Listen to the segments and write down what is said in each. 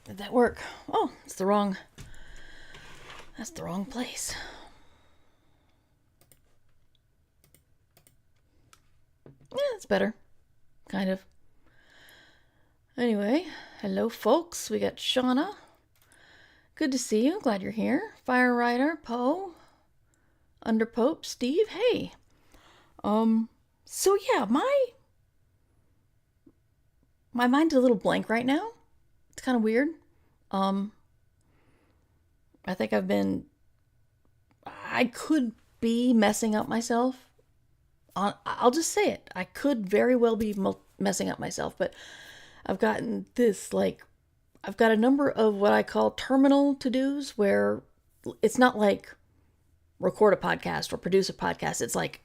Did that work? Oh, that's the wrong place. Yeah, that's better. Kind of. Anyway, hello folks. We got Shauna. Good to see you. Glad you're here. Fire Rider, Poe, Underpope, Steve. Hey. So yeah, my mind's a little blank right now. It's kind of weird. Um, I think I could be messing up myself. I'll just say it. I could very well be messing up myself, but I've gotten I've got a number of what I call terminal to-dos where it's not like record a podcast or produce a podcast. It's like,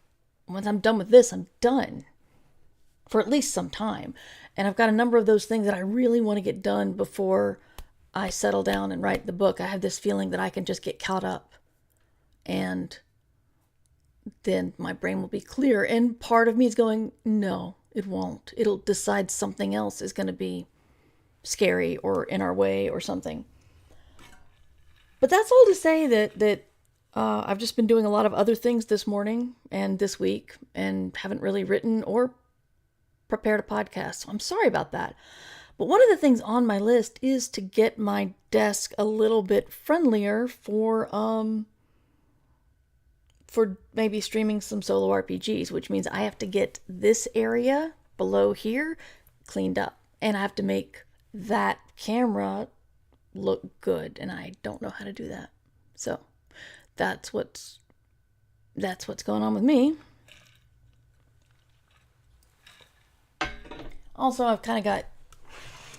once I'm done with this, I'm done for at least some time. And I've got a number of those things that I really want to get done before I settle down and write the book. I have this feeling that I can just get caught up and then my brain will be clear. And part of me is going, no, it won't. It'll decide something else is going to be scary or in our way or something. But that's all to say that I've just been doing a lot of other things this morning and this week and haven't really written or prepared a podcast. So I'm sorry about that. But one of the things on my list is to get my desk a little bit friendlier for maybe streaming some solo RPGs, which means I have to get this area below here cleaned up. And I have to make that camera look good, and I don't know how to do that. So that's what's going on with me. Also, I've kind of got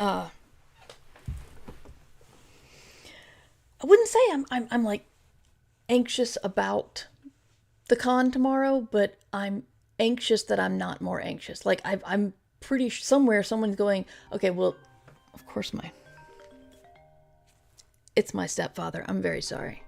I wouldn't say I'm like anxious about the con tomorrow, but I'm anxious that I'm not more anxious. Like I'm pretty somewhere someone's going, okay, well, of course it's my stepfather. I'm very sorry.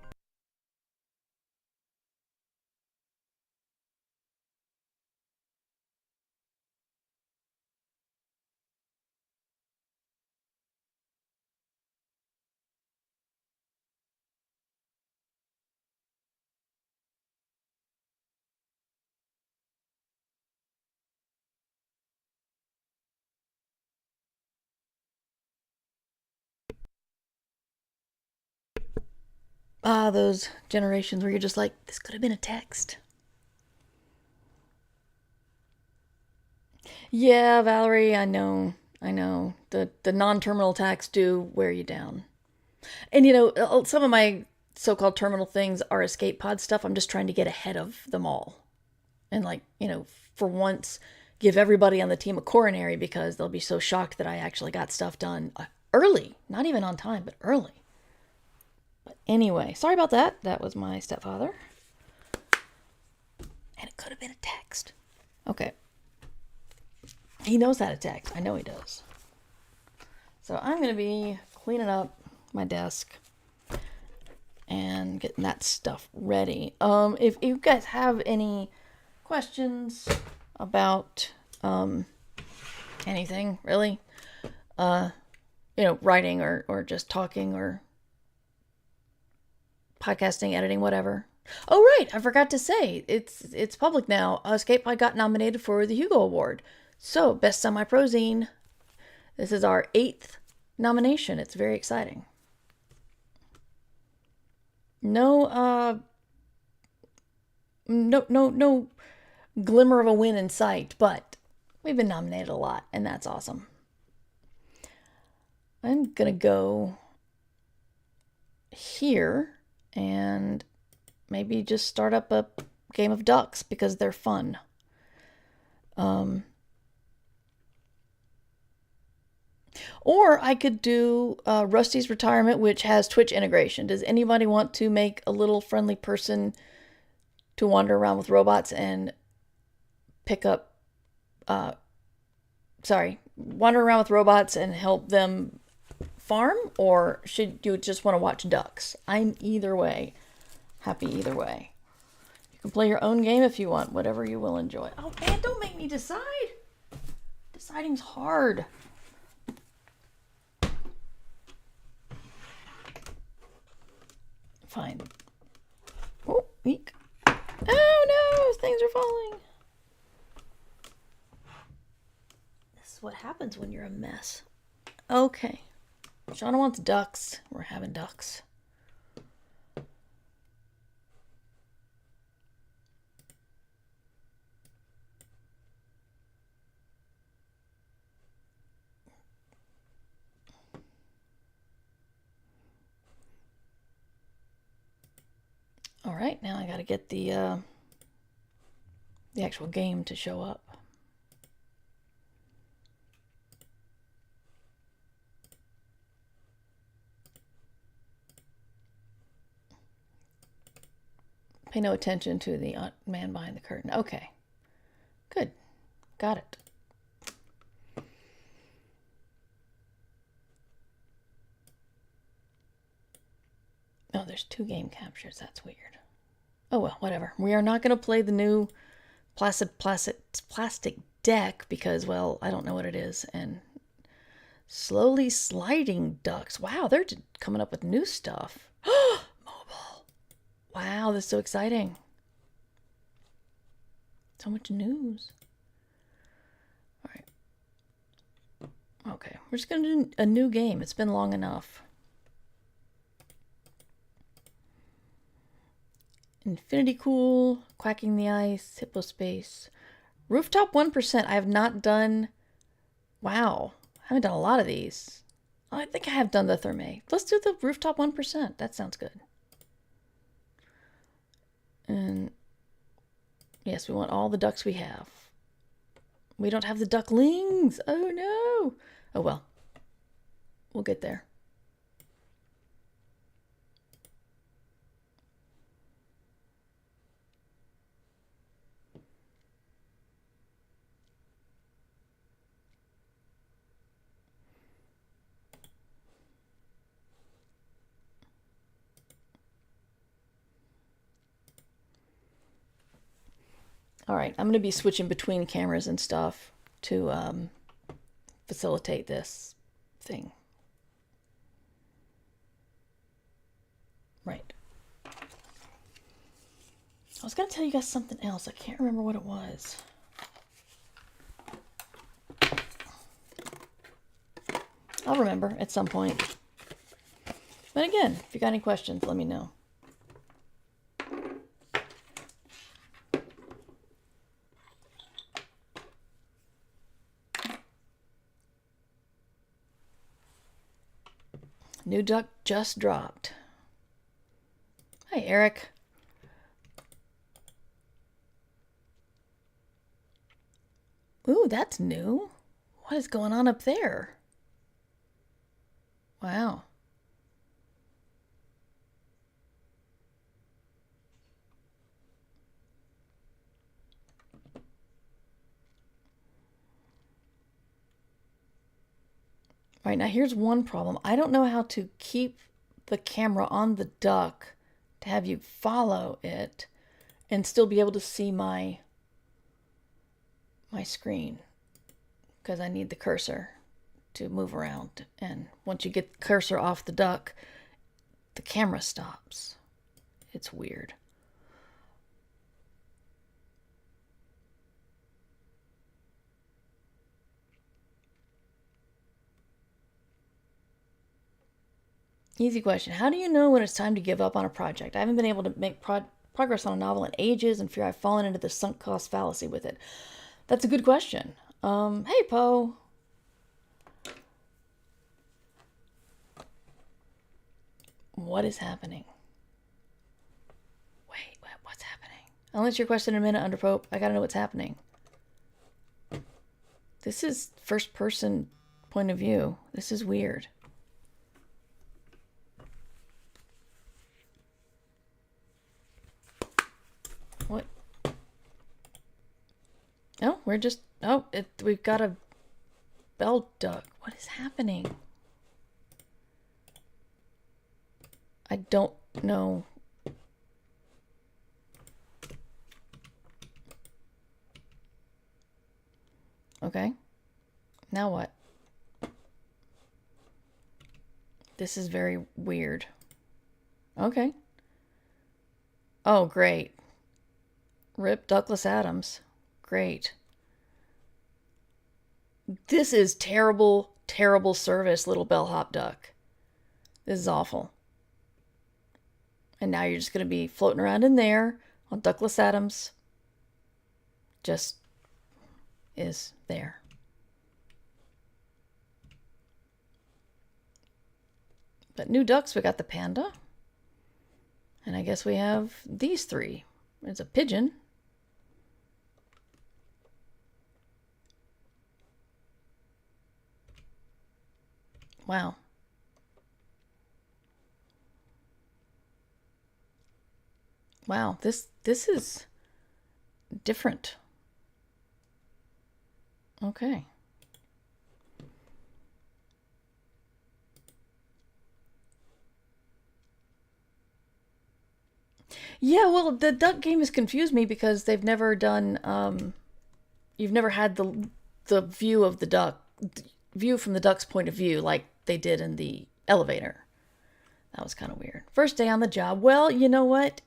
Ah, those generations where you're just like, this could have been a text. Yeah, Valerie, I know. I know. The non-terminal attacks do wear you down. And some of my so-called terminal things are escape pod stuff. I'm just trying to get ahead of them all. And for once give everybody on the team a coronary because they'll be so shocked that I actually got stuff done early. Not even on time, but early. But anyway, sorry about that. That was my stepfather. And it could have been a text. Okay. He knows how to text. I know he does. So I'm going to be cleaning up my desk and getting that stuff ready. If you guys have any questions about anything, really, writing or just talking or podcasting, editing, whatever. Oh, right. I forgot to say, it's public now. Escape Pod got nominated for the Hugo Award. So, Best Semi-Prozine. This is our 8th nomination. It's very exciting. No glimmer of a win in sight, but we've been nominated a lot, and that's awesome. I'm gonna go here and maybe just start up a game of ducks because they're fun. Or I could do Rusty's Retirement, which has Twitch integration. Does anybody want to make a little friendly person to wander around with robots and pick up, wander around with robots and help them farm? Or should you just want to watch ducks? I'm either way. Happy either way. You can play your own game if you want, whatever you will enjoy. Oh man, don't make me decide. Deciding's hard. when you're a mess. Okay. Shauna wants ducks. We're having ducks. All right, now I gotta get the actual game to show up. Pay no attention to the man behind the curtain. Okay. Good. Got it. Oh, there's 2 game captures. That's weird. Oh well, whatever. We are not going to play the new plastic deck because, well, I don't know what it is. And slowly sliding ducks. Wow, they're coming up with new stuff. Mobile. Wow, this is so exciting. So much news. All right. Okay, we're just going to do a new game. It's been long enough. Infinity Cool, Quacking the Ice, Hippo Space, Rooftop 1%. I have not done. Wow, I haven't done a lot of these. I think I have done the Thermae. Let's do the Rooftop 1%. That sounds good. And yes, we want all the ducks we have. We don't have the ducklings. Oh no. Oh well. We'll get there. All right, I'm going to be switching between cameras and stuff to facilitate this thing. Right. I was going to tell you guys something else. I can't remember what it was. I'll remember at some point. But again, if you got any questions, let me know. New duck just dropped. Hi, Eric. Ooh, that's new. What is going on up there? Wow. All right, now here's one problem. I don't know how to keep the camera on the duck to have you follow it and still be able to see my screen because I need the cursor to move around. And once you get the cursor off the duck, the camera stops. It's weird. Easy question. How do you know when it's time to give up on a project? I haven't been able to make progress on a novel in ages and fear I've fallen into the sunk cost fallacy with it. That's a good question. Hey, Poe. What is happening? Wait, what's happening? I'll answer your question in a minute, Underpope. I gotta know what's happening. This is first person point of view. This is weird. What? No, we're just... Oh, we've got a bell duck. What is happening? I don't know. Okay. Now what? This is very weird. Okay. Oh, great. Rip Douglas Adams. Great. This is terrible, terrible service, little bellhop duck. This is awful. And now you're just going to be floating around in there on Douglas Adams. Just is there. But new ducks, we got the panda. And I guess we have these three. There's a pigeon. Wow. Wow, this is different. Okay. Yeah, well, the duck game has confused me because they've never done you've never had the view of the duck, view from the duck's point of view like they did in the elevator. That was kind of weird. First day on the job. Well, you know what?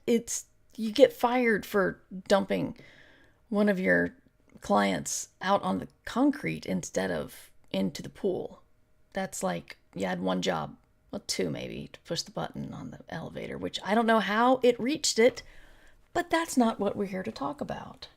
You get fired for dumping one of your clients out on the concrete instead of into the pool. That's like you had one job, well, two maybe, to push the button on the elevator, which I don't know how it reached it, but that's not what we're here to talk about.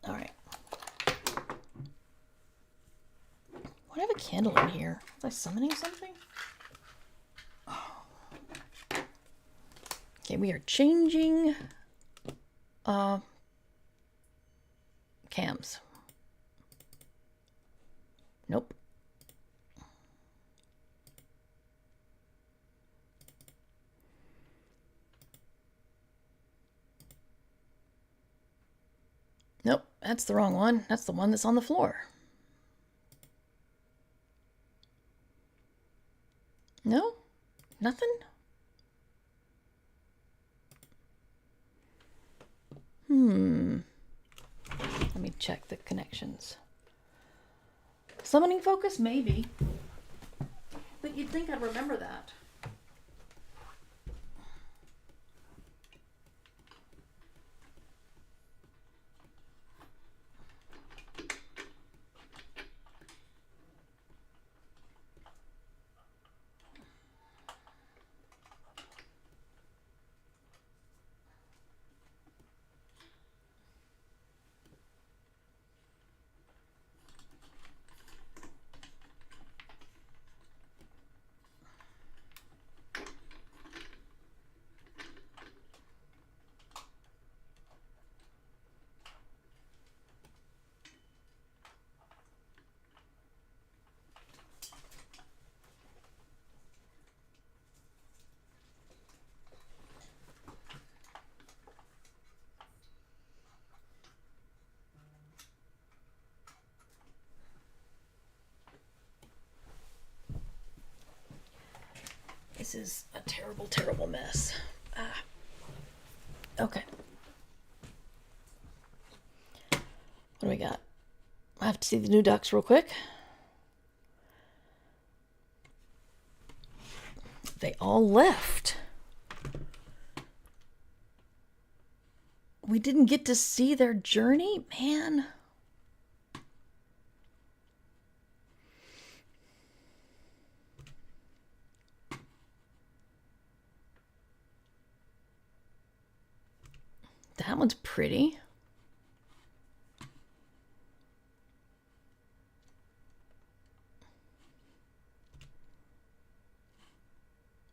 All right. Why do I have a candle in here? Was I summoning something? Oh. Okay, we are changing cams. Nope. Nope, that's the wrong one. That's the one that's on the floor. No? Nothing? Let me check the connections. Summoning focus? Maybe. But you'd think I'd remember that. This is a terrible, terrible mess. Okay. What do we got? I have to see the new ducks real quick. They all left. We didn't get to see their journey? Man. That one's pretty.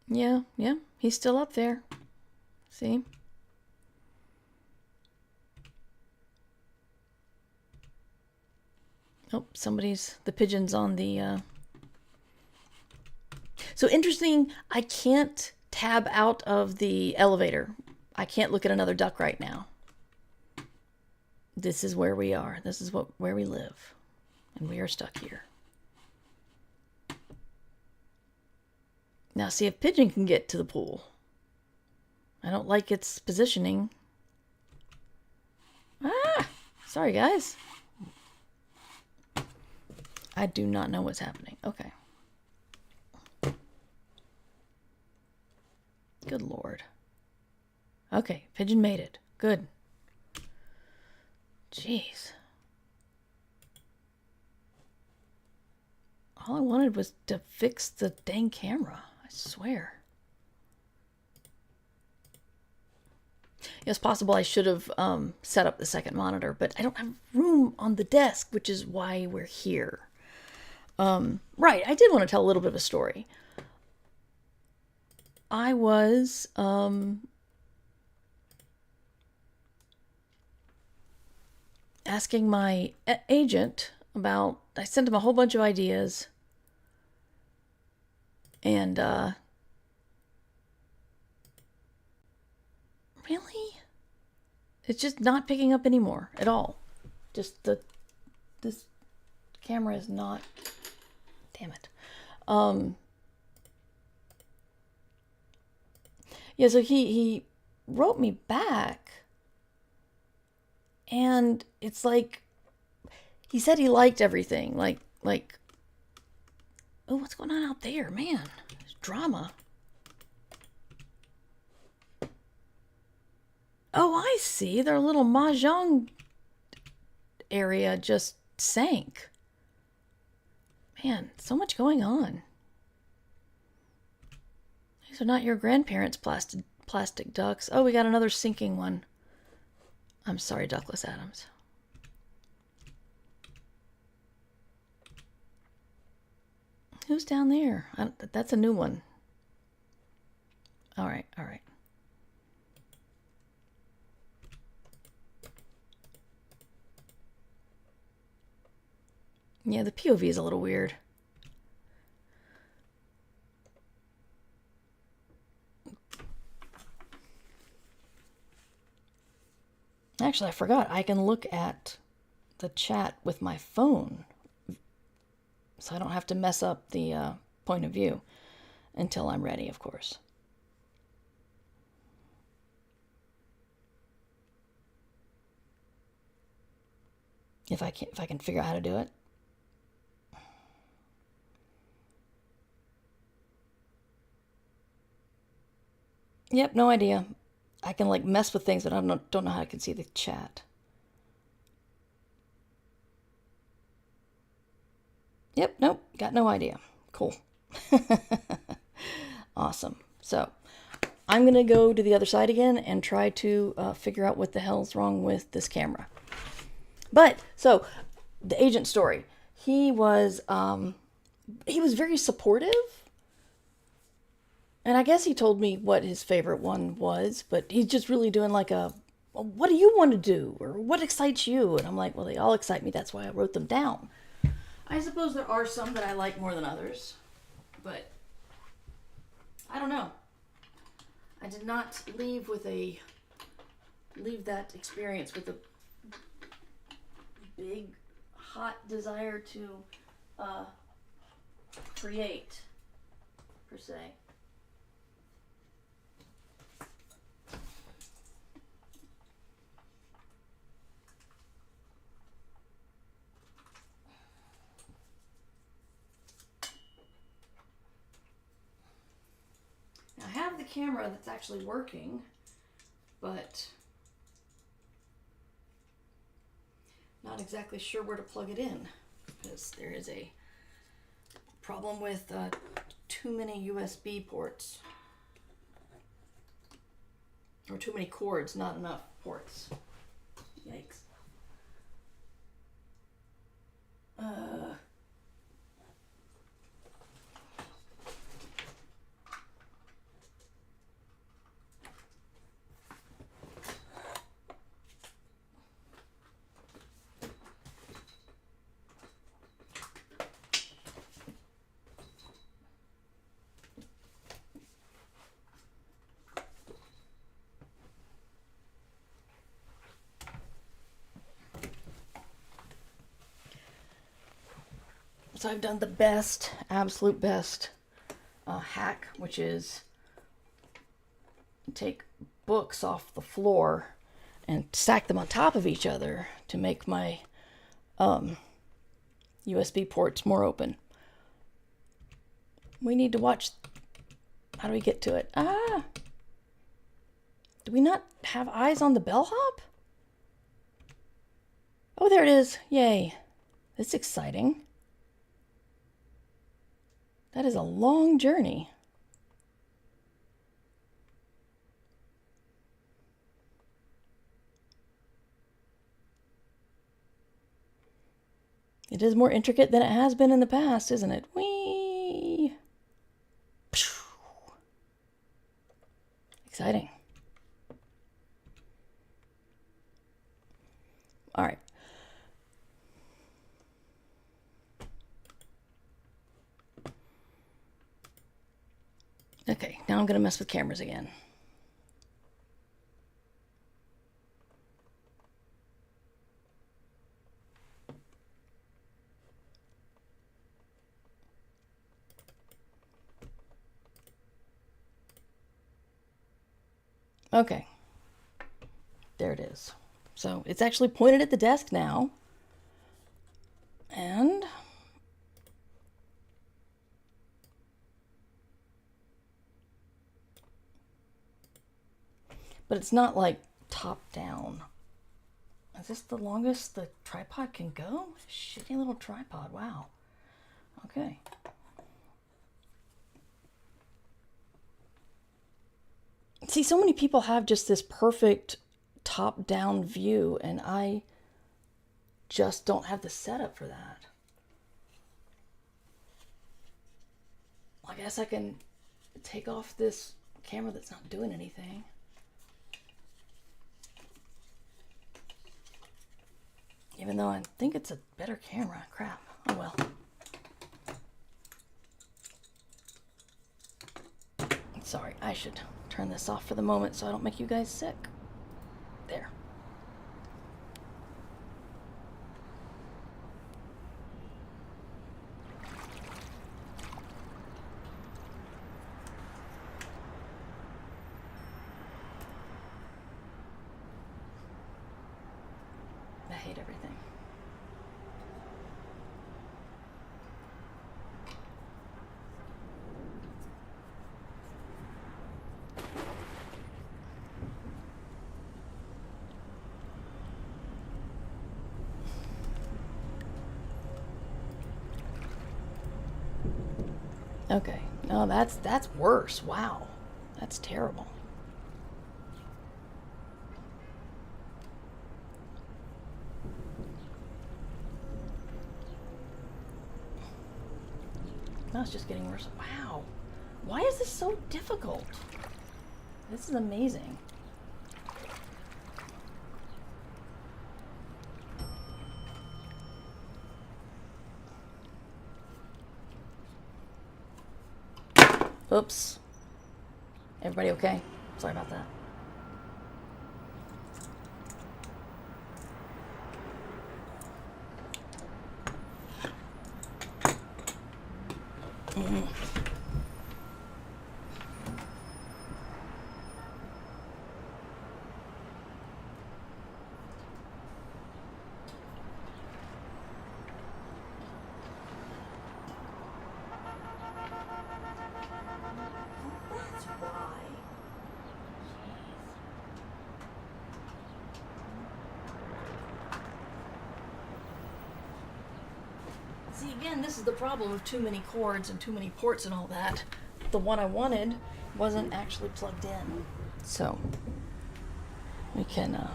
Yeah, he's still up there. See? Oh, the pigeon's on the, So interesting, I can't tab out of the elevator. I can't look at another duck right now. This is where we are. This is where we live. And we are stuck here. Now see if pigeon can get to the pool. I don't like its positioning. Sorry, guys. I do not know what's happening. Okay. Good Lord. Okay, pigeon made it. Good. Jeez. All I wanted was to fix the dang camera. I swear. It's possible I should have set up the second monitor, but I don't have room on the desk, which is why we're here. Right, I did want to tell a little bit of a story. I was asking my agent about, I sent him a whole bunch of ideas, and really? It's just not picking up anymore at all. Just this camera is not, damn it. Yeah, so he wrote me back, and it's like, he said he liked everything, like, oh, what's going on out there, man? There's drama. Oh, I see. Their little mahjong area just sank. Man, so much going on. These are not your grandparents' plastic ducks. Oh, we got another sinking one. I'm sorry, Douglas Adams. Who's down there? That's a new one. All right, all right. Yeah, the POV is a little weird. Actually, I forgot. I can look at the chat with my phone, so I don't have to mess up the point of view until I'm ready, of course. If I can figure out how to do it. Yep, no idea. I can like mess with things, but I don't know how I can see the chat. Yep, nope, got no idea. Cool. Awesome. So I'm going to go to the other side again and try to figure out what the hell's wrong with this camera. But, so, the agent story. He was very supportive. And I guess he told me what his favorite one was, but he's just really doing like a, well, what do you want to do? Or what excites you? And I'm like, well, they all excite me. That's why I wrote them down. I suppose there are some that I like more than others, but I don't know. I did not leave that experience with a big, hot desire to create, per se. I have the camera that's actually working, but not exactly sure where to plug it in because there is a problem with too many USB ports, or too many cords, not enough ports. Yikes. So I've done the best, absolute best hack, which is take books off the floor and stack them on top of each other to make my USB ports more open. We need to watch. How do we get to it? Ah! Do we not have eyes on the bellhop? Oh, there it is. Yay. That's exciting. That is a long journey. It is more intricate than it has been in the past, isn't it? Whee! Exciting. All right. Okay, now I'm going to mess with cameras again. Okay. There it is. So it's actually pointed at the desk now. And but it's not like top down. Is this the longest the tripod can go? Shitty little tripod. Wow. Okay. See, so many people have just this perfect top-down view, and I just don't have the setup for that. I guess I can take off this camera that's not doing anything. Even though I think it's a better camera. Crap. Oh well. Sorry, I should turn this off for the moment so I don't make you guys sick. There. I hate everything. Okay. No, that's worse. Wow. That's terrible. Now it's just getting worse. Wow. Why is this so difficult? This is amazing. Oops. Everybody okay? Sorry about that. That's why. See, again, this is the problem of too many cords and too many ports and all that. The one I wanted wasn't actually plugged in. So, we can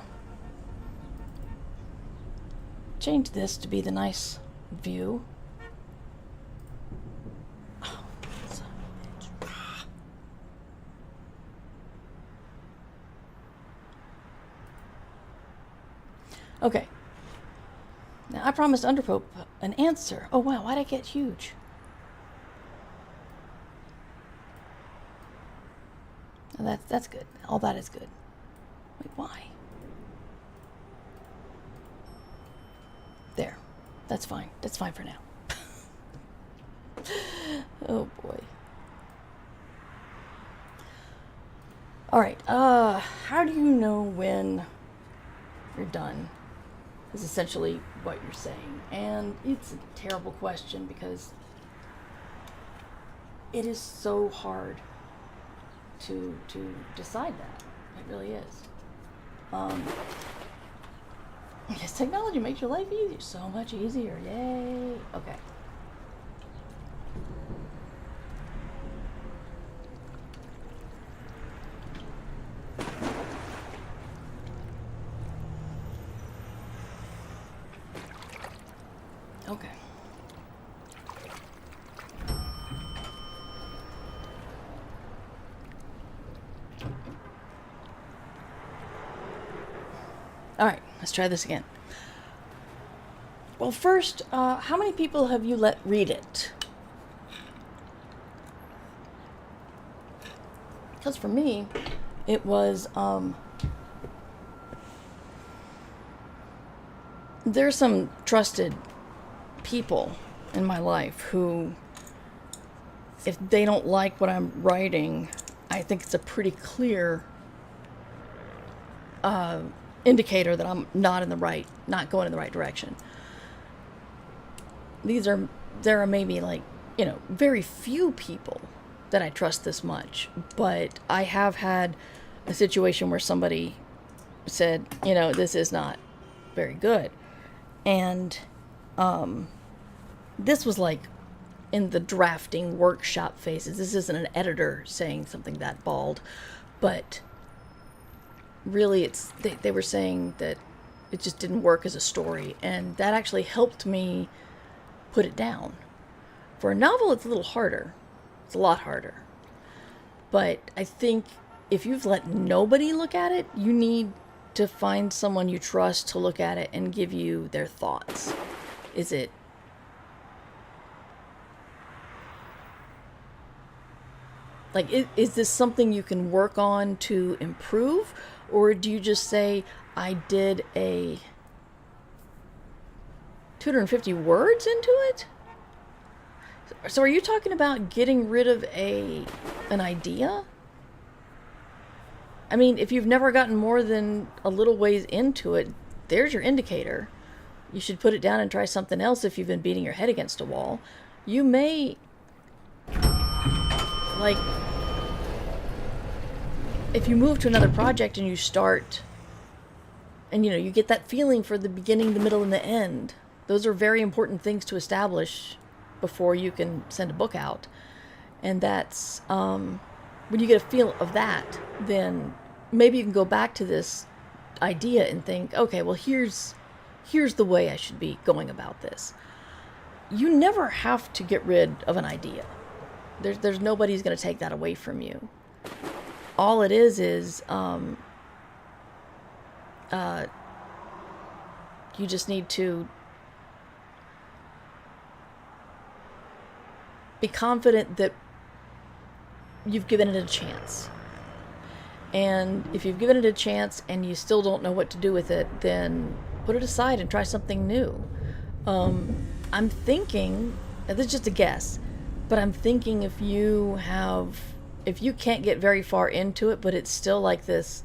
change this to be the nice view. Oh, son of a bitch. Okay. Now, I promised Underpope an answer. Oh, wow, why'd I get huge? Oh, that's good. All that is good. Wait, why? There. That's fine. That's fine for now. Oh, boy. All right. How do you know when you're done? is essentially what you're saying. And it's a terrible question because it is so hard to decide that. It really is. Because technology makes your life easier, so much easier. Yay. Okay. Okay. All right, let's try this again. Well, first, how many people have you let read it? Because for me, it was, there's some trusted people in my life who, if they don't like what I'm writing, I think it's a pretty clear indicator that I'm not going in the right direction. There are maybe very few people that I trust this much, but I have had a situation where somebody said, this is not very good. And this was like in the drafting workshop phases. This isn't an editor saying something that bald, but really they were saying that it just didn't work as a story, and that actually helped me put it down. For a novel, it's a little harder. It's a lot harder. But I think if you've let nobody look at it, you need to find someone you trust to look at it and give you their thoughts. Is this something you can work on to improve? Or do you just say, I did a 250 words into it? So are you talking about getting rid of an idea? I mean, if you've never gotten more than a little ways into it, there's your indicator. You should put it down and try something else if you've been beating your head against a wall. You may, if you move to another project and you start, and you get that feeling for the beginning, the middle, and the end. Those are very important things to establish before you can send a book out. And that's, when you get a feel of that, then maybe you can go back to this idea and think, okay, well, here's the way I should be going about this. You never have to get rid of an idea. There's nobody who's going to take that away from you. All it is you just need to be confident that you've given it a chance. And if you've given it a chance and you still don't know what to do with it, then put it aside and try something new. I'm thinking, and this is just a guess, but I'm thinking if you can't get very far into it, but it's still like this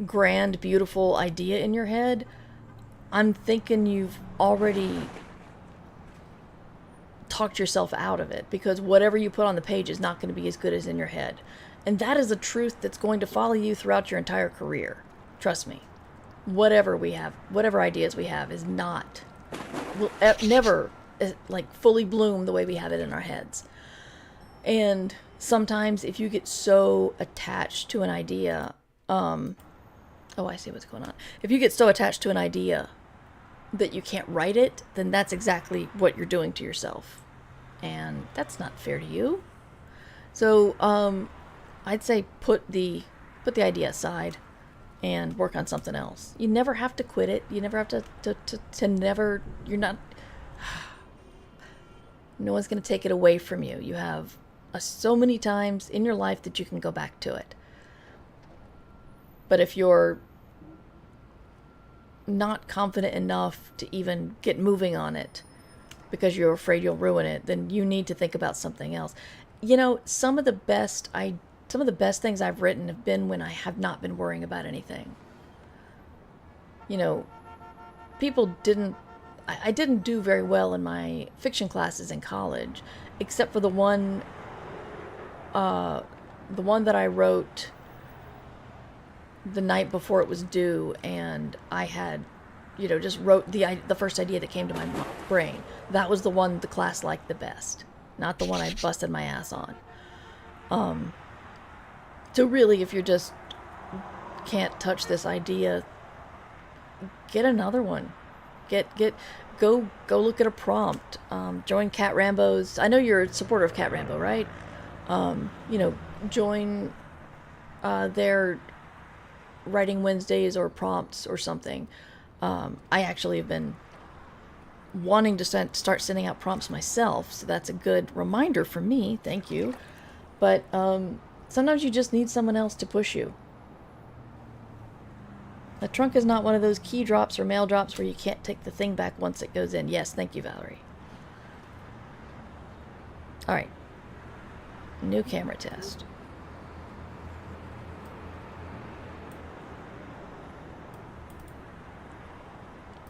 grand, beautiful idea in your head, I'm thinking you've already talked yourself out of it, because whatever you put on the page is not going to be as good as in your head. And that is a truth that's going to follow you throughout your entire career. Trust me. Whatever ideas we have will never fully bloom the way we have it in our heads. And sometimes if you get so attached to an idea, I see what's going on. If you get so attached to an idea that you can't write it, then that's exactly what you're doing to yourself. And that's not fair to you. So, I'd say put the idea aside and work on something else. You never have to quit it. You never have no one's going to take it away from you. You have so many times in your life that you can go back to it. But if you're not confident enough to even get moving on it because you're afraid you'll ruin it, then you need to think about something else. Some of the best things I've written have been when I have not been worrying about anything. people didn't, I didn't do very well in my fiction classes in college, except for the one that I wrote the night before it was due, and I had, just wrote the first idea that came to my brain. That was the one the class liked the best, not the one I busted my ass on. So really, if you just can't touch this idea, get another one. Go look at a prompt. Join Cat Rambo's. I know you're a supporter of Cat Rambo, right? Join their Writing Wednesdays or prompts or something. I actually have been wanting to start sending out prompts myself, so that's a good reminder for me. Thank you. But sometimes you just need someone else to push you. A trunk is not one of those key drops or mail drops where you can't take the thing back once it goes in. Yes, thank you, Valerie. All right. New camera test.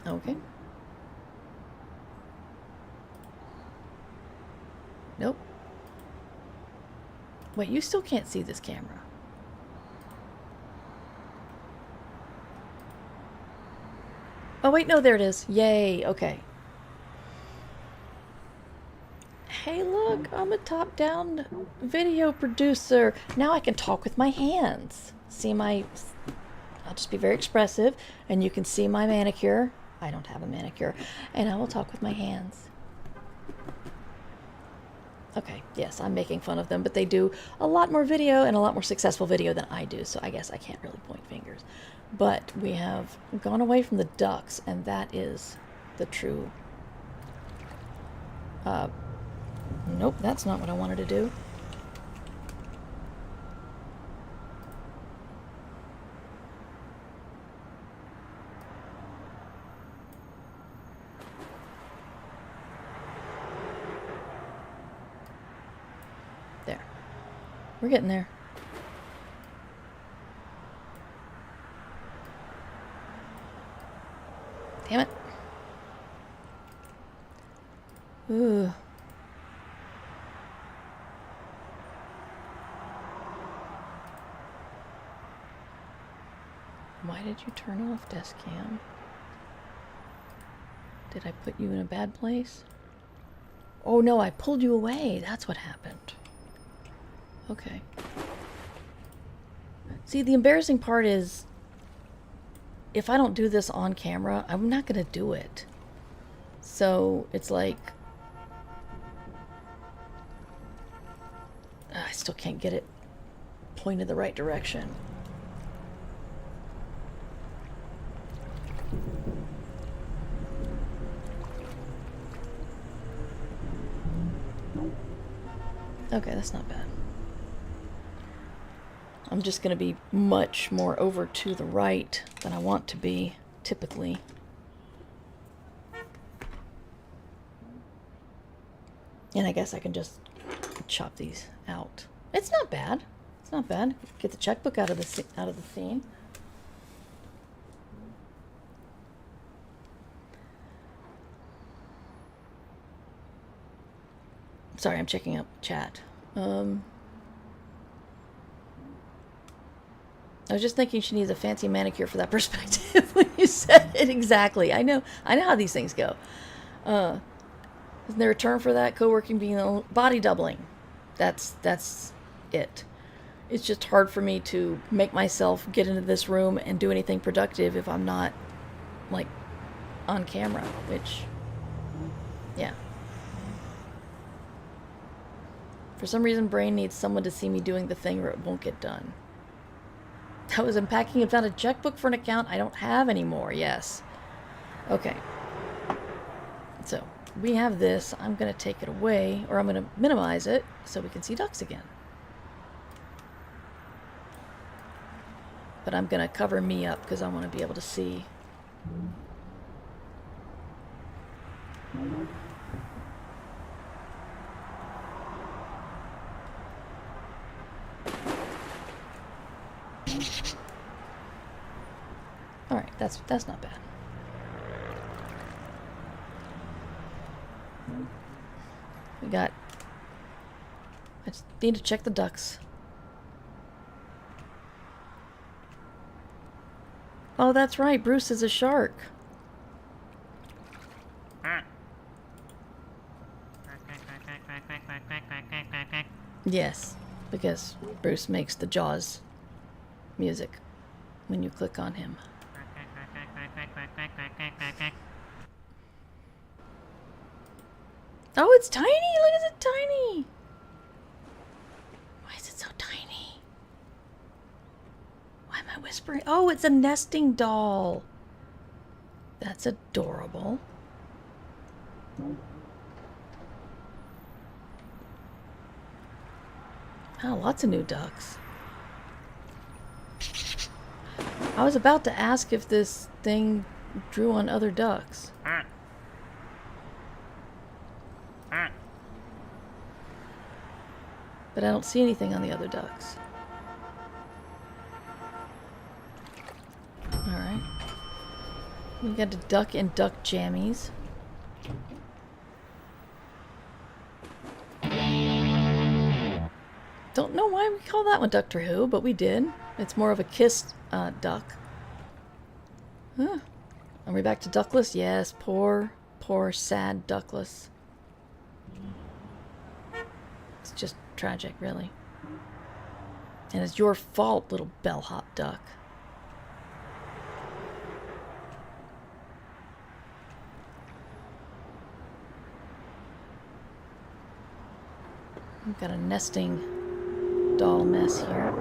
Okay. Nope. Wait, you still can't see this camera. Oh, wait, no, there it is. Yay, okay. Hey, look, I'm a top-down video producer. Now I can talk with my hands. See I'll just be very expressive, and you can see my manicure. I don't have a manicure. And I will talk with my hands. Okay, yes, I'm making fun of them, but they do a lot more video and a lot more successful video than I do, so I guess I can't really point fingers. But we have gone away from the ducks, and that is the true... nope, that's not what I wanted to do. There. We're getting there. Damn it. Ooh. Why did you turn off desk cam? Did I put you in a bad place? Oh no, I pulled you away. That's what happened. Okay. See, the embarrassing part is, if I don't do this on camera, I'm not gonna do it. So it's like, I still can't get it pointed the right direction. Okay, that's not bad. I'm just going to be much more over to the right than I want to be, typically. And I guess I can just chop these out. It's not bad. It's not bad. Get the checkbook out of the scene. Sorry, I'm checking up chat. I was just thinking she needs a fancy manicure for that perspective when you said it exactly. I know how these things go. Isn't there a term for that? Co-working being body doubling. That's it. It's just hard for me to make myself get into this room and do anything productive if I'm not, like, on camera, which, yeah. For some reason, brain needs someone to see me doing the thing or it won't get done. I was unpacking and found a checkbook for an account I don't have anymore. Yes. Okay. So, we have this. I'm going to take it away, or I'm going to minimize it so we can see ducks again. But I'm going to cover me up because I want to be able to see. Alright, that's not bad. We got... I just need to check the ducks. Oh, that's right. Bruce is a shark. Yes, because Bruce makes the Jaws music when you click on him. Oh, it's tiny! Look at it, tiny! Why is it so tiny? Why am I whispering? Oh, it's a nesting doll. That's adorable. Oh, lots of new ducks. I was about to ask if this thing drew on other ducks. But I don't see anything on the other ducks. Alright. We got a duck and duck jammies. Don't know why we call that one Doctor Who, but we did. It's more of a kissed duck. Huh. Are we back to Duckless? Yes, poor, sad Duckless. It's just tragic, really. And it's your fault, little bellhop duck. We've got a nesting doll mess here.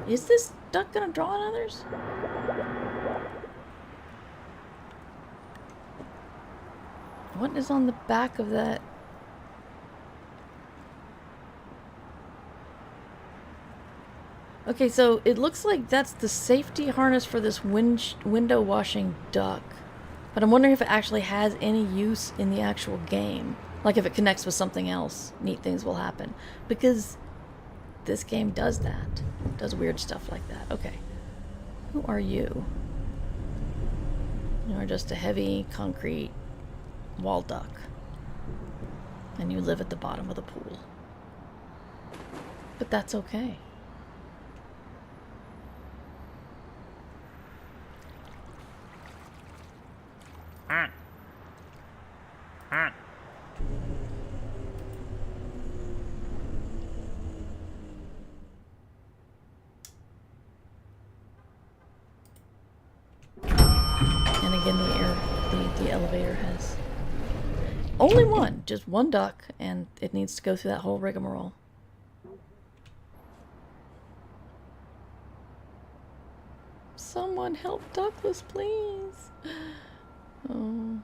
Is this duck gonna draw on others? What is on the back of that? Okay, so it looks like that's the safety harness for this window washing duck. But I'm wondering if it actually has any use in the actual game. Like if it connects with something else, neat things will happen. Because this game does that. It does weird stuff like that. Okay. Who are you? You are just a heavy concrete wall duck. And you live at the bottom of the pool. But that's okay. And again, the elevator has only one, just one duck, and it needs to go through that whole rigmarole. Someone help Duckless, please. Oh.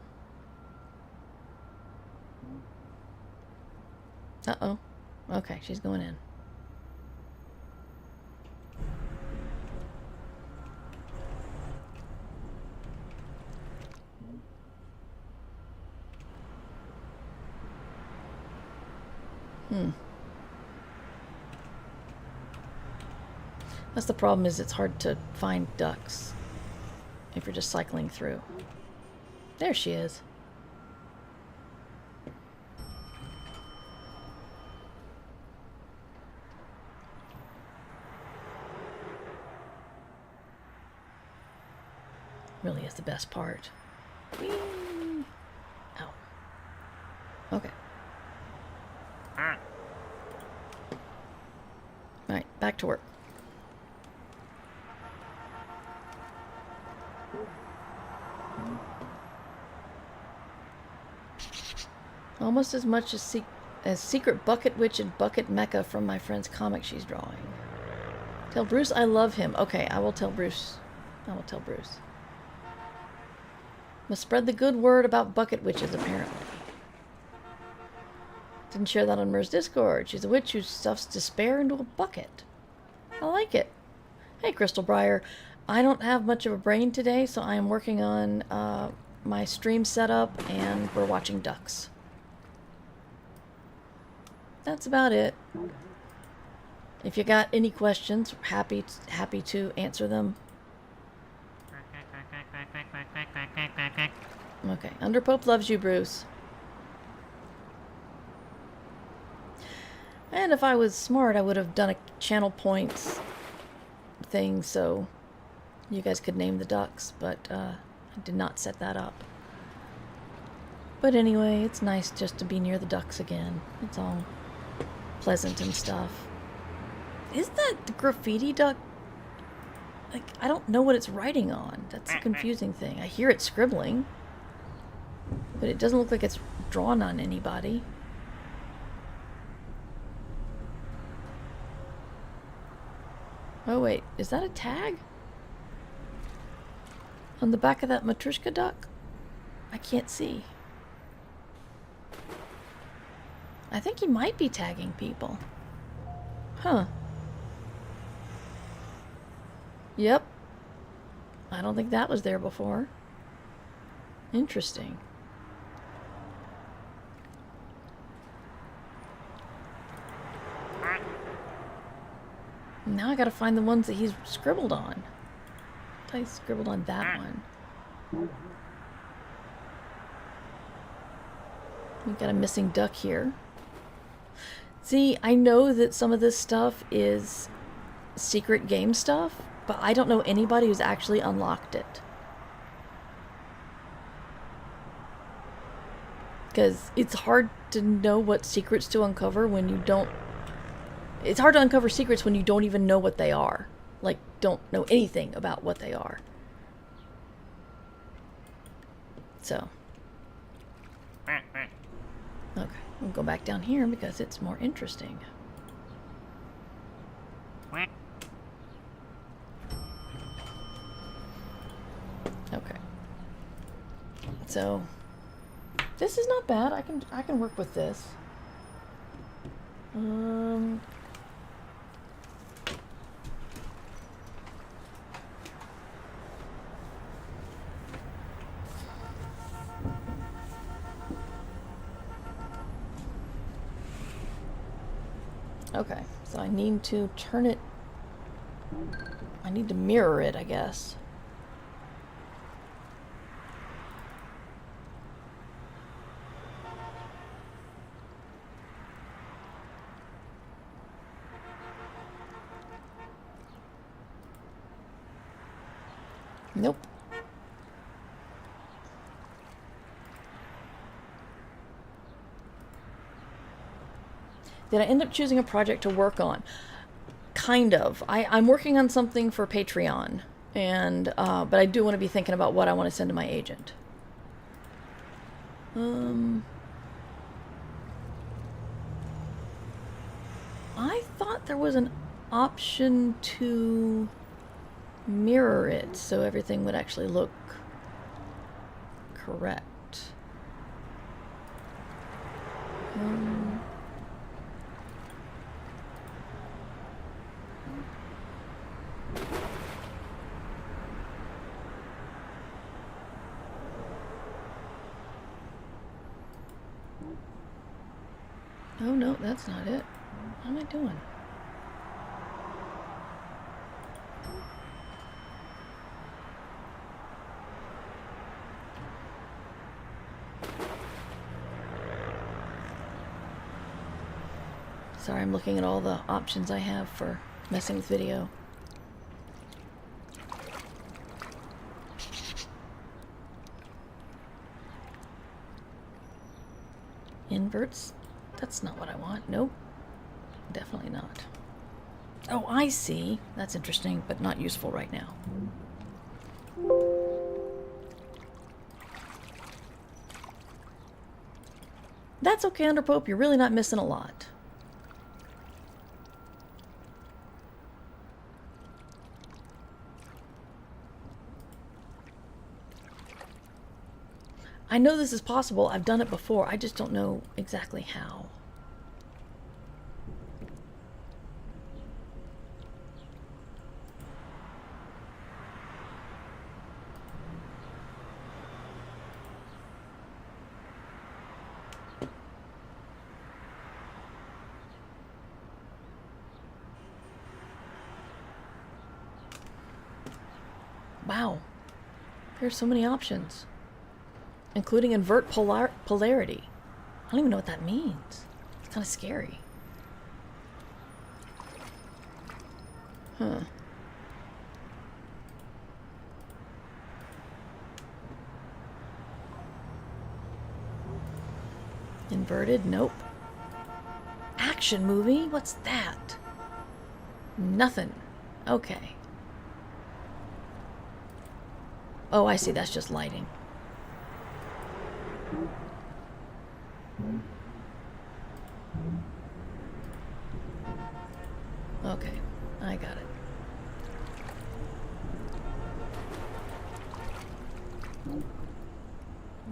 Uh-oh. Okay, she's going in. That's the problem, is it's hard to find ducks if you're just cycling through. There she is. Really is the best part. Whee! Ow. Okay. Alright, back to work. Almost as much as Secret Bucket Witch and Bucket Mecha from my friend's comic she's drawing. Tell Bruce I love him. Okay, I will tell Bruce. I will tell Bruce. Must spread the good word about bucket witches, apparently. Didn't share that on Mer's Discord. She's a witch who stuffs despair into a bucket. I like it. Hey, Crystal Briar. I don't have much of a brain today, so I am working on my stream setup, and we're watching ducks. That's about it. If you got any questions, happy to answer them. Okay, Underpope loves you, Bruce. And if I was smart, I would have done a channel points thing so you guys could name the ducks, but I did not set that up. But anyway, it's nice just to be near the ducks again. It's all pleasant and stuff. Is that the graffiti duck? Like, I don't know what it's writing on. That's a confusing thing. I hear it scribbling, but it doesn't look like it's drawn on anybody. Oh wait, is that a tag? On the back of that Matryoshka duck? I can't see. I think he might be tagging people. Huh. Yep. I don't think that was there before. Interesting. Now I gotta find the ones that he's scribbled on. I thought he scribbled on that one. We got a missing duck here. See, I know that some of this stuff is secret game stuff, but I don't know anybody who's actually unlocked it. Because it's hard to know what secrets to uncover when you don't... It's hard to uncover secrets when you don't even know what they are. Like, don't know anything about what they are. So. Okay, we'll go back down here because it's more interesting. Okay. So, this is not bad. I can work with this. Okay, so I need to turn it... I need to mirror it, I guess. Nope. Did I end up choosing a project to work on? Kind of. I'm working on something for Patreon, and but I do want to be thinking about what I want to send to my agent. I thought there was an option to mirror it so everything would actually look correct. Oh no, that's not it. What am I doing? Sorry, I'm looking at all the options I have for messing with video. Inverts? That's not what I want. Nope. Definitely not. Oh, I see. That's interesting, but not useful right now. That's okay, Underpope. You're really not missing a lot. I know this is possible. I've done it before. I just don't know exactly how. Wow. There's so many options. Including invert polarity. I don't even know what that means. It's kind of scary. Huh. Inverted? Nope. Action movie? What's that? Nothing. Okay. Oh, I see. That's just lighting. Okay. I got it.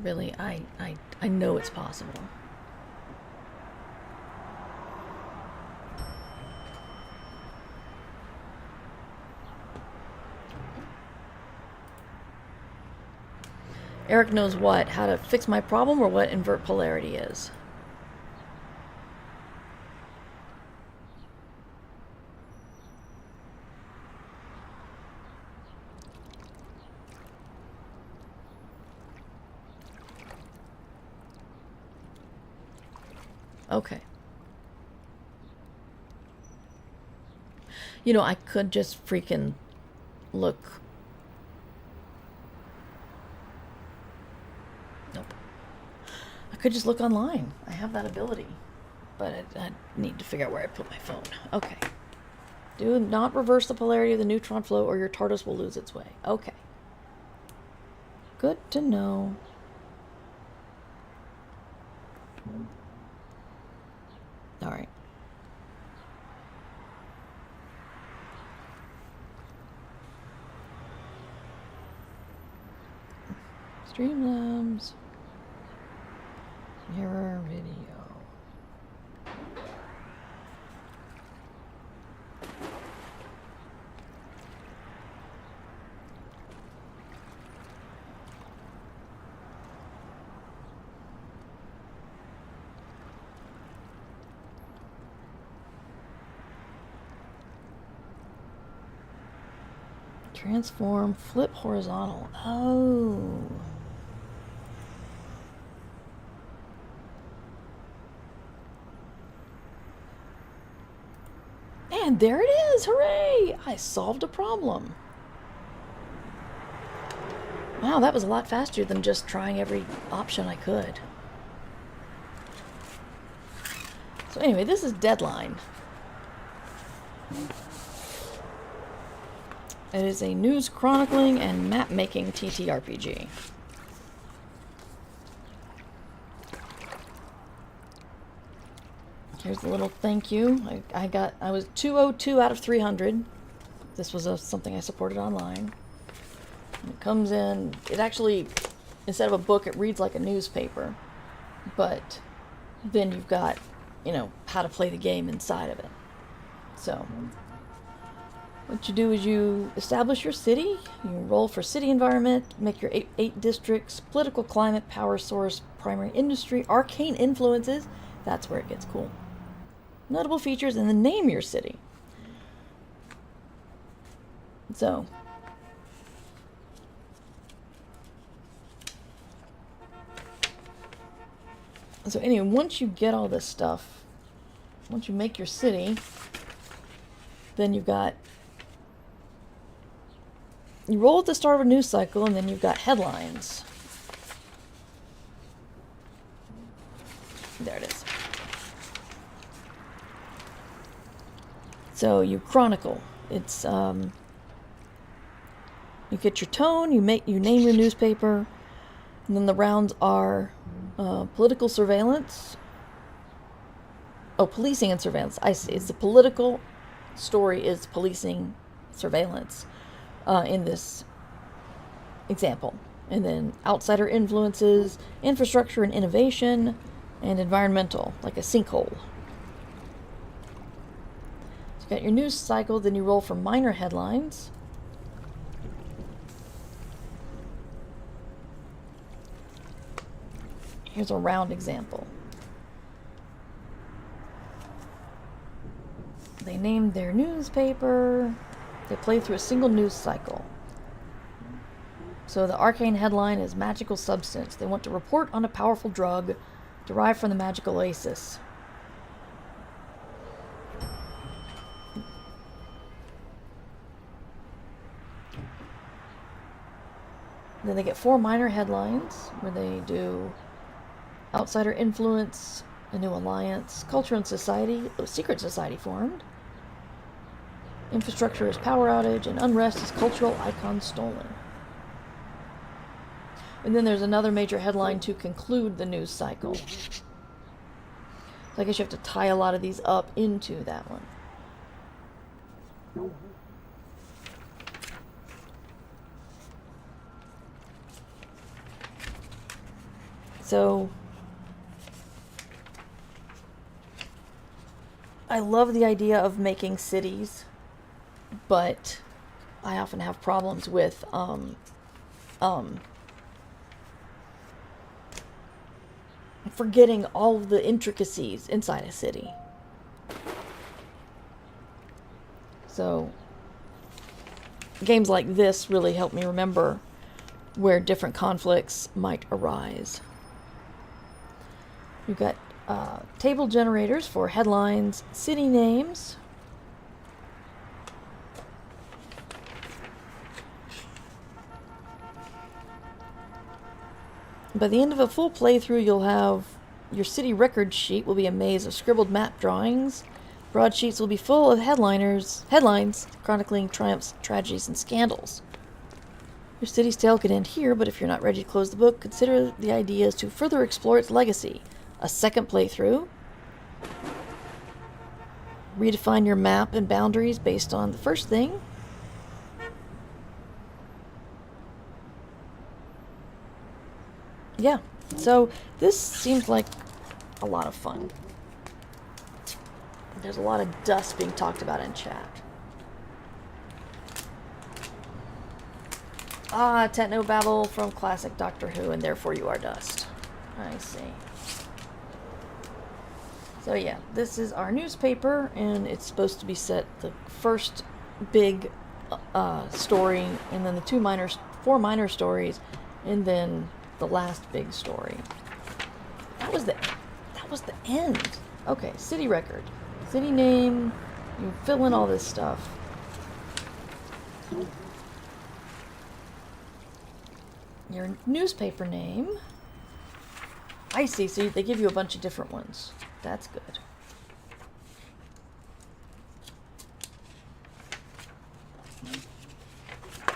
Really, I know it's possible. Eric knows what? How to fix my problem or what invert polarity is? Okay. You know, I could just freaking look. Nope. I could just look online. I have that ability. But I need to figure out where I put my phone. Okay. Do not reverse the polarity of the neutron flow or your TARDIS will lose its way. Okay. Good to know. Alright. Streamlabs. Mirror video. Transform, flip horizontal. Oh. And there it is! Hooray! I solved a problem. Wow, that was a lot faster than just trying every option I could. So anyway, this is Deadline. It is a news chronicling and map-making TTRPG. Here's a little thank you. I was 202 out of 300. This was something I supported online. And it comes in, it actually, instead of a book, it reads like a newspaper. But then you've got, you know, how to play the game inside of it. So, what you do is you establish your city, you roll for city environment, make your eight districts, political climate, power source, primary industry, arcane influences. That's where it gets cool. Notable features, and then name your city. So anyway, once you get all this stuff, once you make your city, then you roll at the start of a news cycle, and then you've got headlines. There it is. So you chronicle. It's you get your tone, you name your newspaper, and then the rounds are political surveillance. Oh, policing and surveillance. I see. It's the political story is policing surveillance in this example. And then outsider influences, infrastructure and innovation, and environmental, like a sinkhole. So you got your news cycle, then you roll for minor headlines. Here's a round example. They named their newspaper. They play through a single news cycle. So the arcane headline is magical substance. They want to report on a powerful drug derived from the magical oasis. Then they get 4 minor headlines where they do outsider influence, a new alliance, culture and society, a secret society formed, infrastructure is power outage, and unrest is cultural icon stolen. And then there's another major headline to conclude the news cycle. So I guess you have to tie a lot of these up into that one. So I love the idea of making cities, but I often have problems with forgetting all of the intricacies inside a city. So games like this really help me remember where different conflicts might arise. You've got table generators for headlines, city names. By the end of a full playthrough, you'll have your city record sheet will be a maze of scribbled map drawings. Broadsheets will be full of headlines chronicling triumphs, tragedies, and scandals. Your city's tale could end here, but if you're not ready to close the book, consider the ideas to further explore its legacy. A second playthrough. Redefine your map and boundaries based on the first thing. Yeah, so this seems like a lot of fun. There's a lot of dust being talked about in chat. Technobabble from classic Doctor Who, and therefore you are dust. I see. So yeah, this is our newspaper, and it's supposed to be set the first big story, and then the 4 minor stories, and then the last big story. That was the end. Okay, city record, city name. You fill in all this stuff. Your newspaper name. I see. So they give you a bunch of different ones. That's good.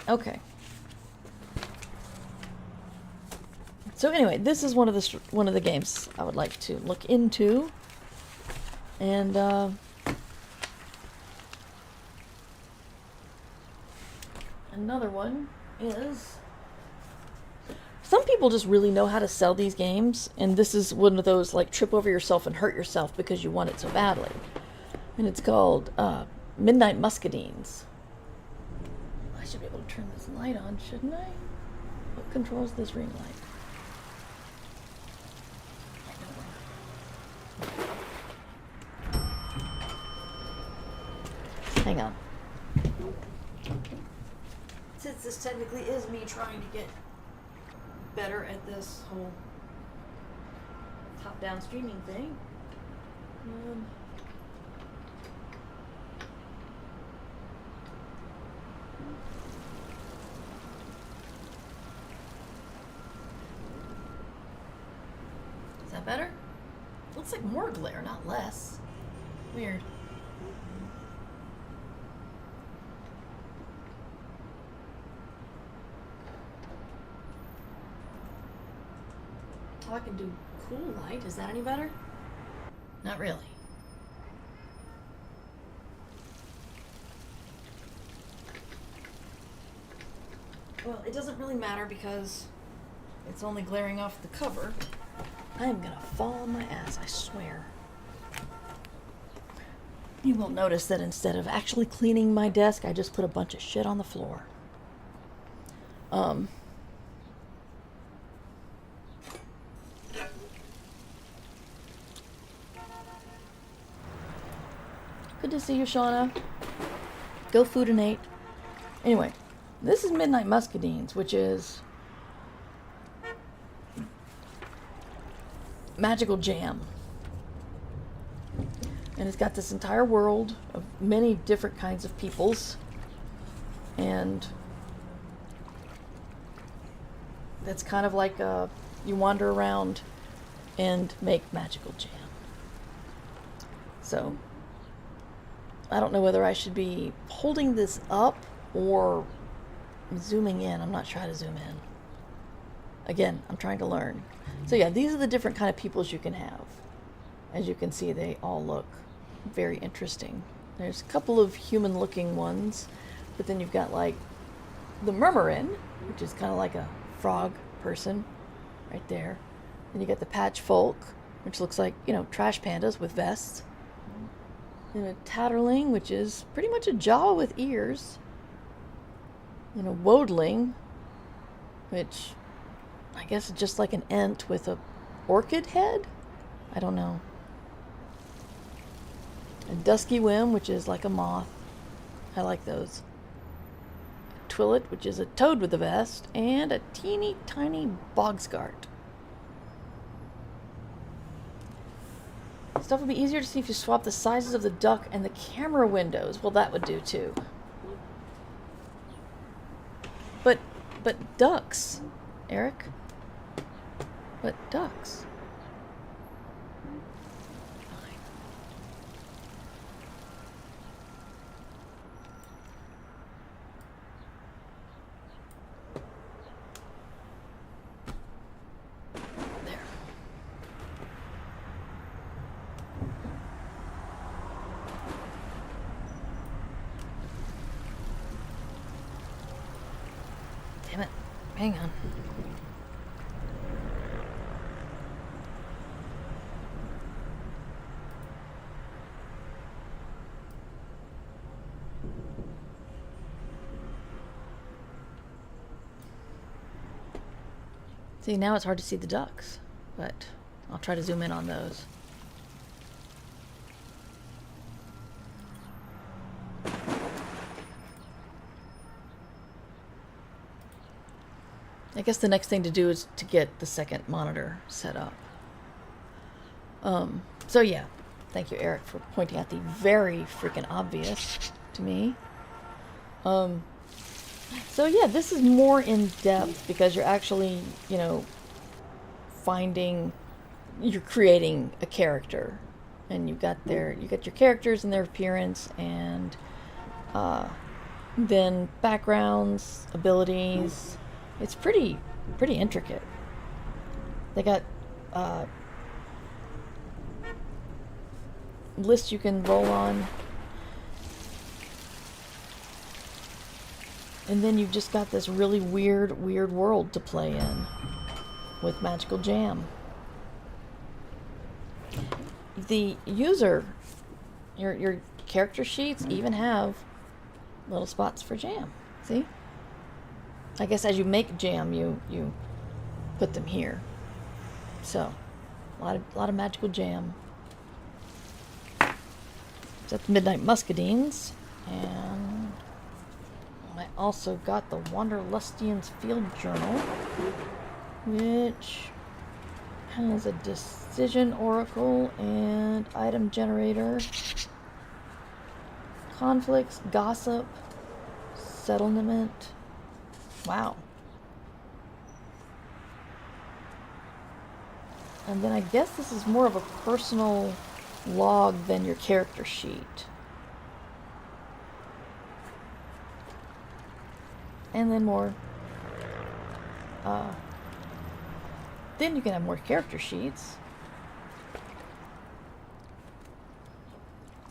Okay. So anyway, this is one of the games I would like to look into, and another one is. Some people just really know how to sell these games, and this is one of those, like, trip over yourself and hurt yourself because you want it so badly. And it's called Midnight Muscadines. I should be able to turn this light on, shouldn't I? What controls this ring light? Hang on. Since this technically is me trying to get better at this whole top-down streaming thing. Is that better? Looks like more glare, not less. Weird. Oh, I can do cool light. Is that any better? Not really. Well, it doesn't really matter because it's only glaring off the cover. I am gonna fall on my ass, I swear. You will notice that instead of actually cleaning my desk, I just put a bunch of shit on the floor. Good to see you, Shauna. Go Foodinate. Anyway, this is Midnight Muscadines, which is magical jam. And it's got this entire world of many different kinds of peoples. And that's kind of like you wander around and make magical jam. So I don't know whether I should be holding this up or zooming in. I'm not sure how to zoom in. Again, I'm trying to learn. So yeah, these are the different kind of peoples you can have. As you can see, they all look very interesting. There's a couple of human-looking ones, but then you've got like the Murmurin, which is kind of like a frog person right there. Then you got the Patch Folk, which looks like, you know, trash pandas with vests. And a Tatterling, which is pretty much a Jawa with ears. And a Woadling, which I guess is just like an Ent with a orchid head? I don't know. A Dusky Whim, which is like a moth. I like those. A Twillet, which is a toad with a vest. And a teeny tiny Bogskart. Stuff would be easier to see if you swap the sizes of the duck and the camera windows. Well, that would do too. But ducks, Eric. But ducks. Fine. There. Damn it. Hang on. See, now it's hard to see the ducks, but I'll try to zoom in on those. I guess the next thing to do is to get the second monitor set up. So yeah, thank you, Eric, for pointing out the very freaking obvious to me. So yeah, this is more in depth because you're actually, you know, you're creating a character, and you got your characters and their appearance, and then backgrounds, abilities. It's pretty intricate. They got lists you can roll on. And then you've just got this really weird world to play in with Magical Jam. The user, your character sheets even have little spots for jam. See? I guess as you make jam, you put them here. So, a lot of Magical Jam. Got the Midnight Muscadines, and I also got the Wanderlustian's Field Journal, which has a decision oracle and item generator, conflicts, gossip, settlement. Wow. And then I guess this is more of a personal log than your character sheet. And then more. Then you can have more character sheets.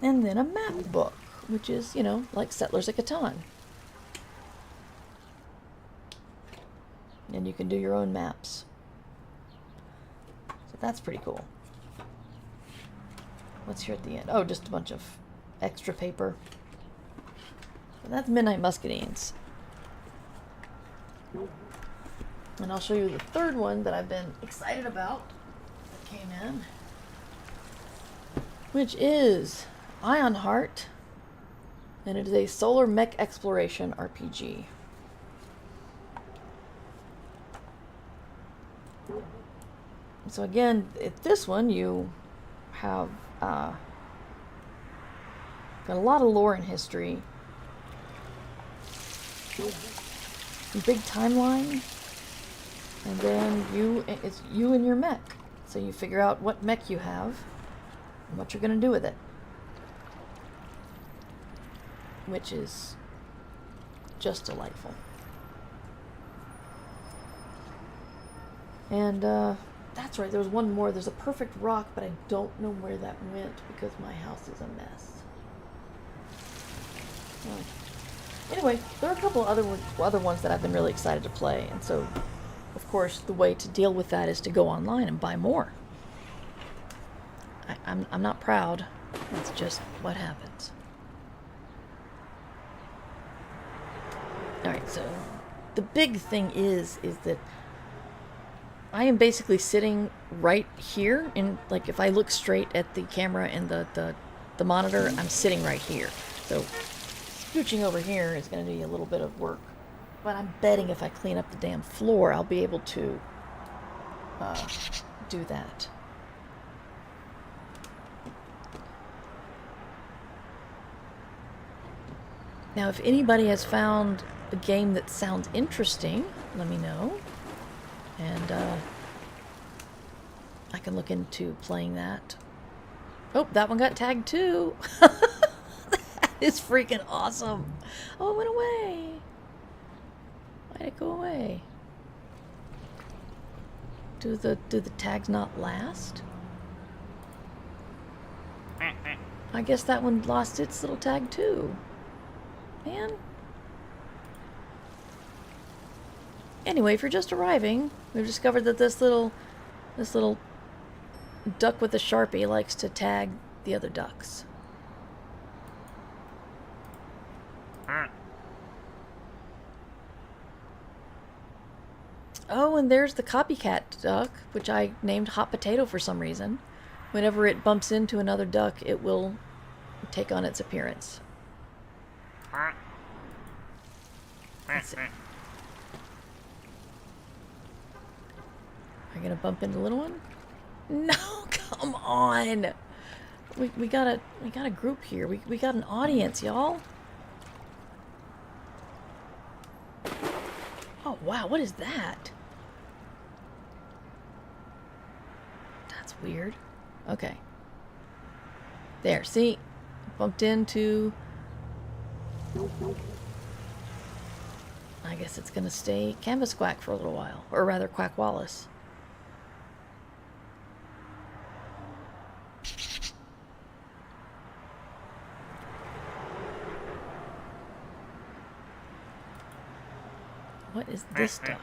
And then a map book, which is, you know, like Settlers of Catan. And you can do your own maps. So that's pretty cool. What's here at the end? Oh, just a bunch of extra paper. So that's Midnight Muscadines. And I'll show you the third one that I've been excited about that came in, which is Ironheart, and it is a solar mech exploration RPG. So again, this one you have got a lot of lore and history, big timeline. And then it's you and your mech. So you figure out what mech you have and what you're going to do with it. Which is just delightful. And that's right, there was one more. There's a perfect rock, but I don't know where that went because my house is a mess. Anyway, there are a couple other ones that I've been really excited to play, and so, of course, the way to deal with that is to go online and buy more. I'm not proud. That's just what happens. Alright, so the big thing is that I am basically sitting right here, and like if I look straight at the camera and the monitor, I'm sitting right here. So scooching over here is going to be a little bit of work, but I'm betting if I clean up the damn floor, I'll be able to do that. Now, if anybody has found a game that sounds interesting, let me know. And I can look into playing that. Oh, that one got tagged too. That is freaking awesome. Oh, it went away. Why'd it go away? Do the tags not last? I guess that one lost its little tag too. Man. Anyway, if you're just arriving, we've discovered that this little duck with a Sharpie likes to tag the other ducks. Oh, and there's the copycat duck, which I named Hot Potato for some reason. Whenever it bumps into another duck, it will take on its appearance. Let's see. Are you gonna bump into the little one? No, come on. We got a group here. We got an audience, y'all. Oh wow, what is that? That's weird. Okay. There, see? Bumped into... I guess it's gonna stay Canvas Quack for a little while. Or rather, Quack Wallace. What is this duck?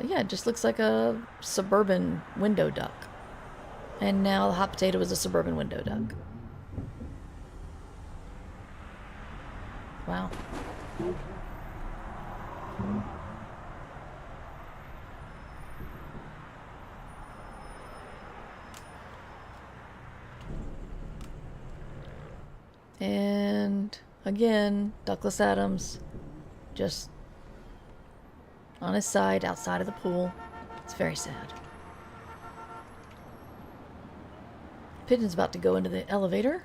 Yeah, it just looks like a suburban window duck. And now the Hot Potato is a suburban window duck. Wow. And again, Douglas Adams just on his side outside of the pool. It's very sad. Pigeon's about to go into the elevator.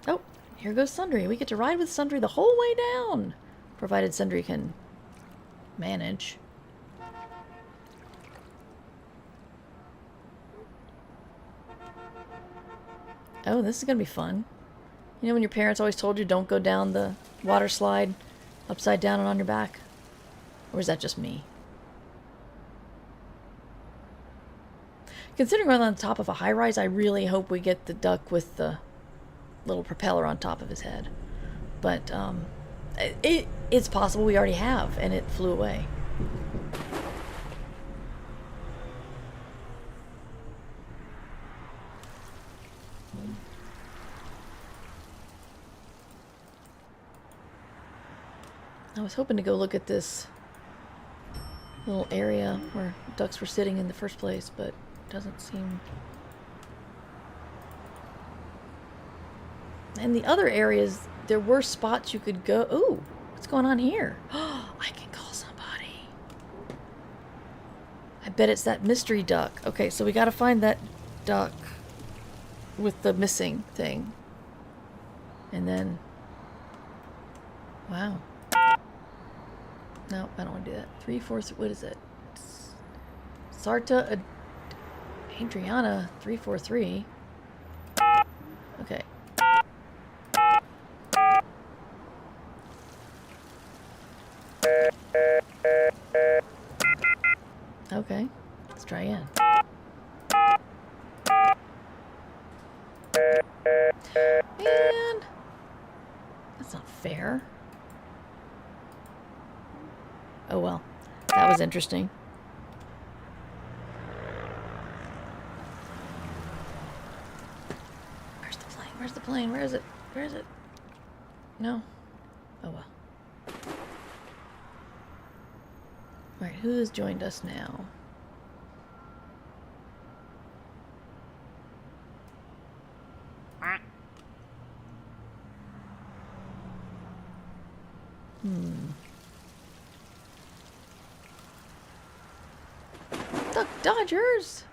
Oh, here goes Sundry. We get to ride with Sundry the whole way down, provided Sundry can manage. Oh, this is gonna be fun. You know when your parents always told you don't go down the water slide upside down and on your back? Or is that just me? Considering we're on the top of a high-rise, I really hope we get the duck with the little propeller on top of his head. But it's possible we already have, and it flew away. I was hoping to go look at this little area where ducks were sitting in the first place, but it doesn't seem... And the other areas, there were spots you could go... Ooh, what's going on here? I can call somebody. I bet it's that mystery duck. Okay, so we gotta find that duck with the missing thing. And then... Wow. No, I don't want to do that. 3, 4, what is it? Sarta Adriana 343. Okay. Okay. Let's try again. Man, that's not fair. Oh well, that was interesting. Where's the plane? Where's the plane? Where is it? Where is it? No. Oh well. Alright, who has joined us now? Duck Dodgers!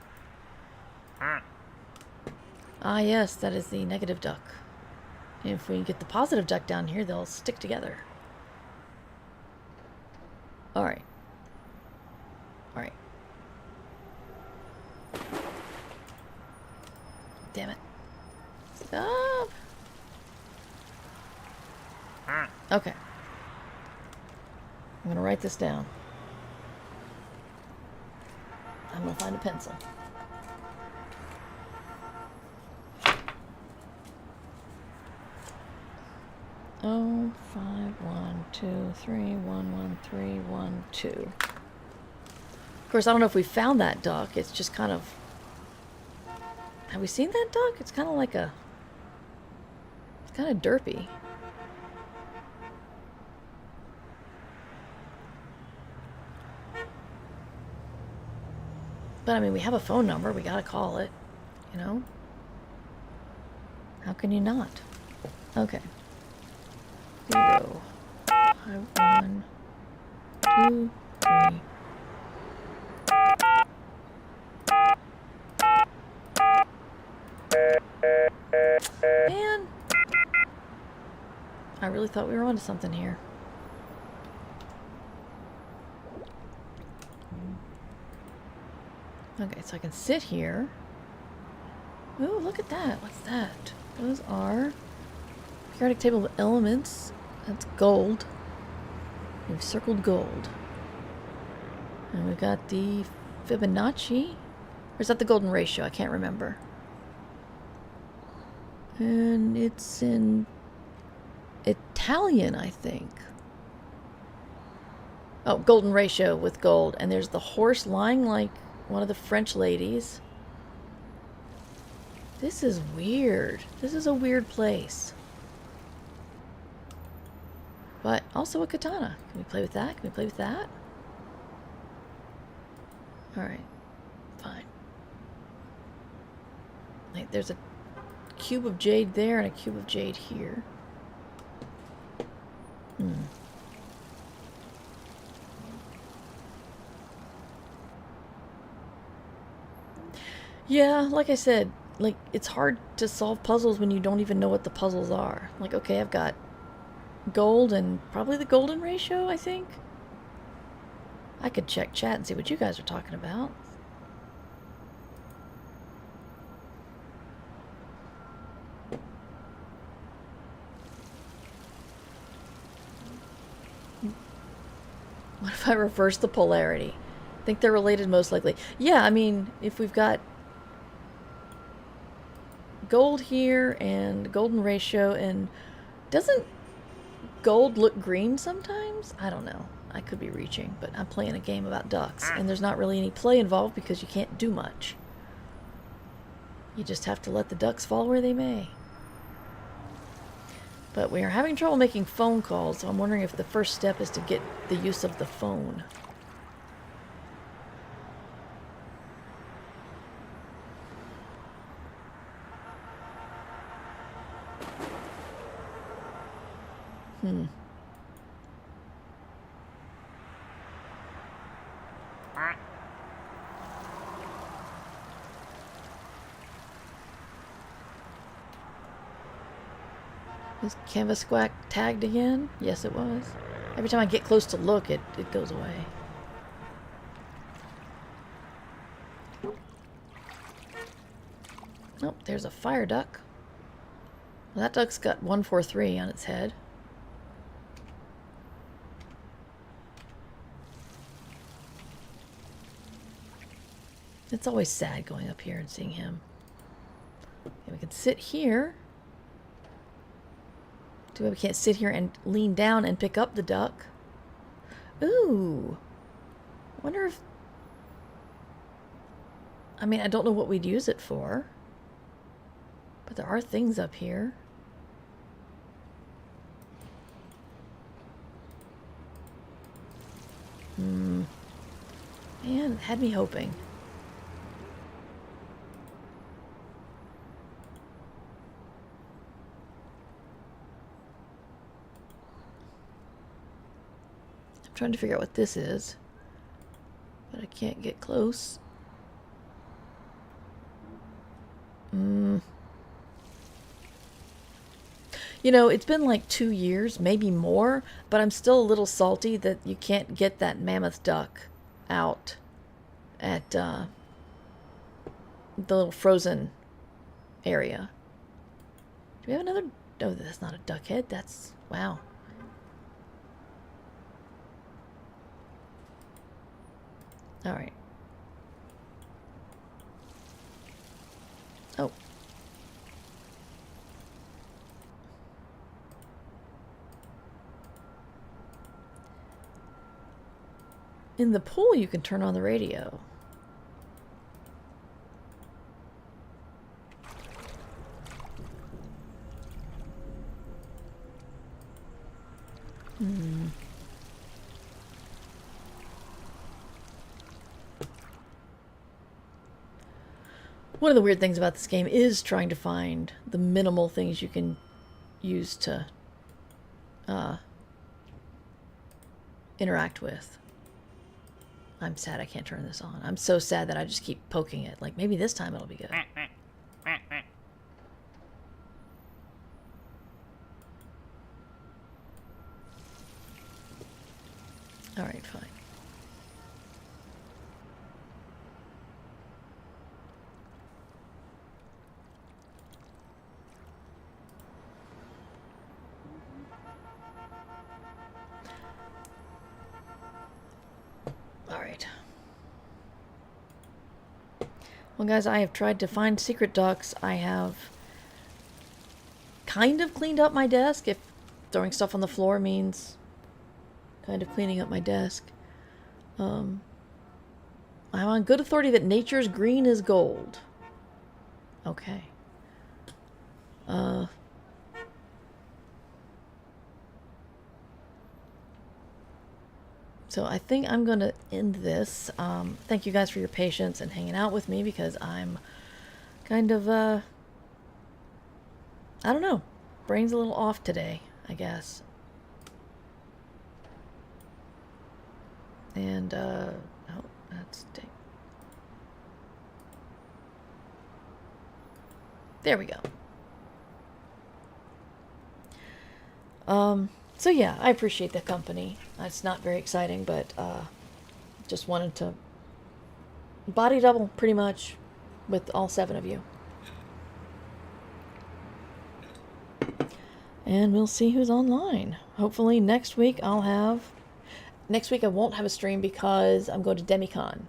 Ah yes, that is the negative duck. If we get the positive duck down here, they'll stick together. Alright. Alright. Damn it. Stop! Okay. I'm gonna write this down. I'm gonna find a pencil. Oh, 5, 1, 2, 3, 1, 1, 3, 1, 2. Of course, I don't know if we found that duck. It's just kind of... Have we seen that duck? It's kind of like a... It's kind of derpy. But I mean, we have a phone number. We gotta call it. You know? How can you not? Okay. 0, 5, 1, 2, 3. Man! I really thought we were onto something here. Okay, so I can sit here. Ooh, look at that. What's that? Those are periodic table of elements. That's gold. We've circled gold. And we've got the Fibonacci. Or is that the golden ratio? I can't remember. And it's in Italian, I think. Oh, golden ratio with gold. And there's the horse lying like one of the French ladies. This is weird. This is a weird place. But also a katana. Can we play with that? Can we play with that? Alright. Fine. Like, there's a cube of jade there and a cube of jade here. Yeah, like I said, like, it's hard to solve puzzles when you don't even know what the puzzles are. Like, okay, I've got gold and probably the golden ratio, I think. I could check chat and see what you guys are talking about. What if I reverse the polarity? I think they're related most likely. Yeah, I mean, if we've got gold here and golden ratio, and doesn't gold look green sometimes? I don't know. I could be reaching, but I'm playing a game about ducks, and there's not really any play involved because you can't do much. You just have to let the ducks fall where they may. But we are having trouble making phone calls, so I'm wondering if the first step is to get the use of the phone. Is Canvas Squack tagged again? Yes, it was. Every time I get close to look, it goes away. Oh, there's a fire duck. Well, that duck's got 143 on its head. It's always sad going up here and seeing him. Okay, we can sit here. Too bad we can't sit here and lean down and pick up the duck. Ooh. Wonder if... I mean, I don't know what we'd use it for. But there are things up here. Man, it had me hoping. I'm trying to figure out what this is. But I can't get close. You know, it's been like 2 years, maybe more, but I'm still a little salty that you can't get that mammoth duck out at the little frozen area. Do we have another? Oh, that's not a duck head. That's... wow. All right. Oh. In the pool, you can turn on the radio. One of the weird things about this game is trying to find the minimal things you can use to interact with. I'm sad I can't turn this on. I'm so sad that I just keep poking it. Like, maybe this time it'll be good. Alright, fine. Alright. Well, guys, I have tried to find secret ducks. I have kind of cleaned up my desk, if throwing stuff on the floor means kind of cleaning up my desk. I'm on good authority that nature's green is gold. Okay. So I think I'm going to end this. Thank you guys for your patience and hanging out with me, because I'm kind of, I don't know, brain's a little off today, I guess. And, oh, that's... There we go. So yeah, I appreciate the company. It's not very exciting, but just wanted to body double pretty much with all 7 of you. And we'll see who's online. Hopefully next week I'll have... Next week I won't have a stream because I'm going to Demicon.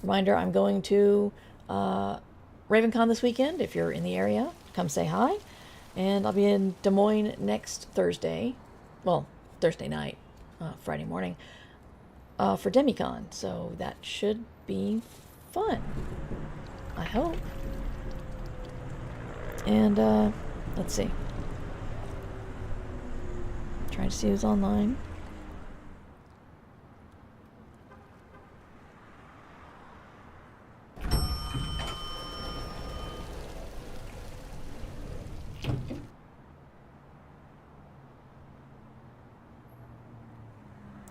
Reminder, I'm going to RavenCon this weekend. If you're in the area, come say hi. And I'll be in Des Moines next Thursday. Well, Thursday night, Friday morning, for Demicon. So that should be fun. I hope. And, let's see. Trying to see who's online.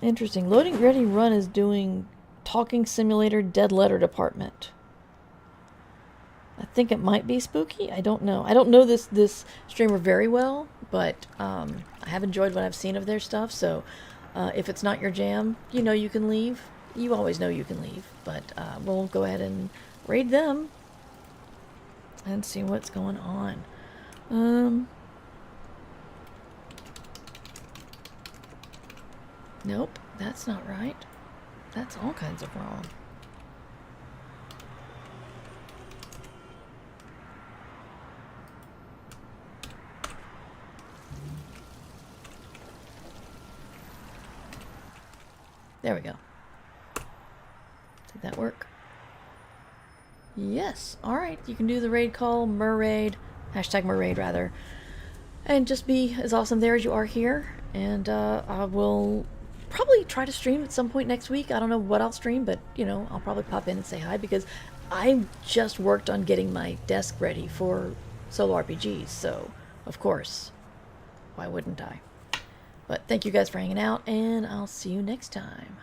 Interesting. Loading Ready Run is doing Talking Simulator Dead Letter Department. I think it might be spooky. I don't know. I don't know this streamer very well, but I have enjoyed what I've seen of their stuff, so If it's not your jam, you know you can leave. You always know you can leave. But we'll go ahead and raid them and see what's going on. Nope, that's not right. That's all kinds of wrong. There we go. Did that work? Yes. Alright, you can do the raid call, Merraid, hashtag Merraid rather, and just be as awesome there as you are here. And I will probably try to stream at some point next week. I don't know what I'll stream, but you know, I'll probably pop in and say hi because I just worked on getting my desk ready for solo RPGs, so of course, why wouldn't I? But thank you guys for hanging out, and I'll see you next time.